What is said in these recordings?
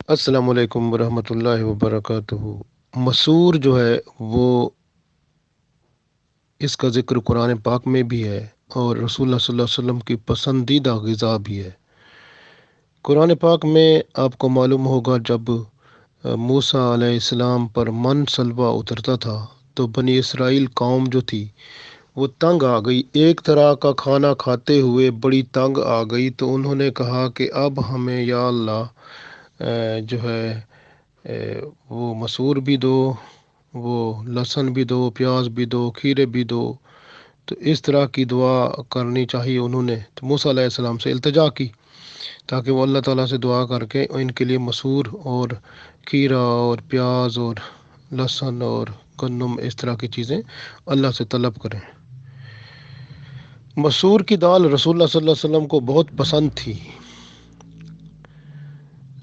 अस्सलाम वालेकुम वरहमतुल्लाहि वबरकातुहू। मसूर जो है वो, इसका ज़िक्र कुरान पाक में भी है और रसूलुल्लाह सल्लल्लाहु अलैहि वसल्लम की पसंदीदा ग़िज़ा भी है। कुरान पाक में आपको मालूम होगा, जब मूसा अलैहिस्सलाम पर मन सलवा उतरता था तो बनी इसराइल कौम जो थी वो तंग आ गई। एक तरह का खाना खाते हुए बड़ी तंग आ गई, तो उन्होंने कहा कि अब हमें या अल्लाह जो है वो मसूर भी दो, वो लहसुन भी दो, प्याज भी दो, खीरे भी दो। तो इस तरह की दुआ करनी चाहिए। उन्होंने तो मूसा अलैहिस्सलाम से इल्तिजा की ताकि वो अल्लाह ताला से दुआ करके इनके लिए मसूर और खीरा और प्याज और लहसुन और गन्नुम, इस तरह की चीज़ें अल्लाह से तलब करें। मसूर की दाल रसूलुल्लाह सल्लल्लाहु अलैहि वसल्लम को बहुत पसंद थी।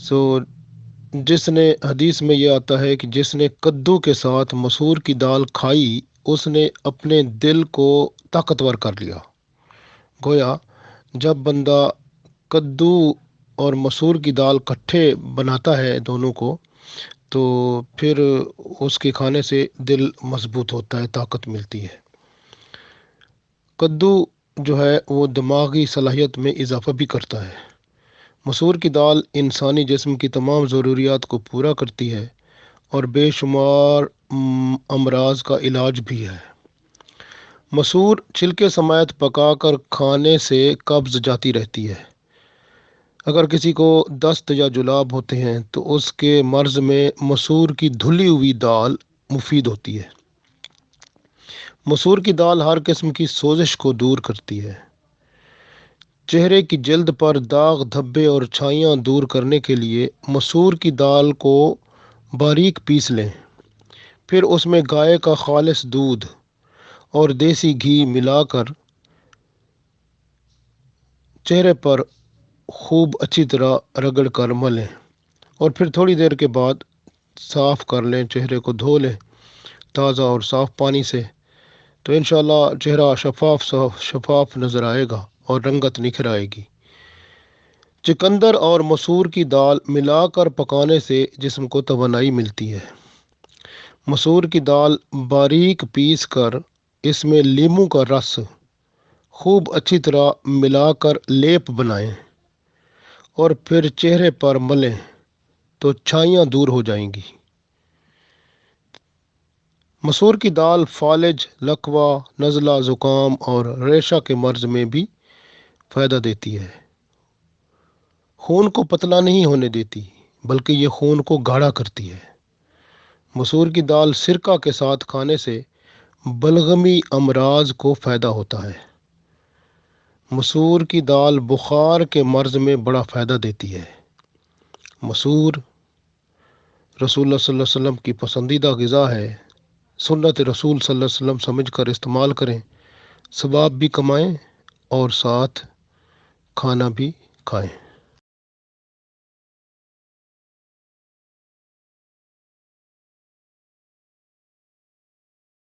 सो जिसने, हदीस में ये आता है कि जिसने कद्दू के साथ मसूर की दाल खाई उसने अपने दिल को ताकतवर कर लिया। गोया जब बंदा कद्दू और मसूर की दाल इकट्ठे बनाता है दोनों को, तो फिर उसके खाने से दिल मजबूत होता है, ताकत मिलती है। कद्दू जो है वो दिमागी सलाहियत में इजाफा भी करता है। मसूर की दाल इंसानी जिस्म की तमाम ज़रूरियात को पूरा करती है और बेशुमार अमराज का इलाज भी है। मसूर छिलके समेत पकाकर खाने से कब्ज़ जाती रहती है। अगर किसी को दस्त या जुलाब होते हैं तो उसके मर्ज़ में मसूर की धुली हुई दाल मुफीद होती है। मसूर की दाल हर किस्म की सोजिश को दूर करती है। चेहरे की जल्द पर दाग, धब्बे और छाइयाँ दूर करने के लिए मसूर की दाल को बारीक पीस लें। फिर उसमें गाय का खालिस दूध और देसी घी मिलाकर चेहरे पर खूब अच्छी तरह रगड़ कर मलें और फिर थोड़ी देर के बाद साफ़ कर लें, चेहरे को धो लें ताज़ा और साफ़ पानी से। तो इंशाल्लाह चेहरा शफाफ नज़र आएगा और रंगत निखर आएगी। चुकंदर और मसूर की दाल मिलाकर पकाने से जिस्म को तवानाई मिलती है। मसूर की दाल बारीक पीस कर इसमें लीमू का रस खूब अच्छी तरह मिलाकर लेप बनाएं और फिर चेहरे पर मलें तो छाइयाँ दूर हो जाएंगी। मसूर की दाल फालिज, लकवा, नज़ला, ज़ुकाम और रेशा के मर्ज़ में भी फ़ायदा देती है। खून को पतला नहीं होने देती बल्कि ये खून को गाढ़ा करती है। मसूर की दाल सिरका के साथ खाने से बलगमी अमराज को फ़ायदा होता है। मसूर की दाल बुखार के मर्ज़ में बड़ा फ़ायदा देती है। मसूर रसूलुल्लाह सल्लल्लाहु अलैहि वसल्लम की पसंदीदा ग़िज़ा है। सुन्नत रसूल सल्लल्लाहु अलैहि वसल्लम समझ कर इस्तेमाल करें, सवाब भी कमाएं और साथ खाना भी खाएं।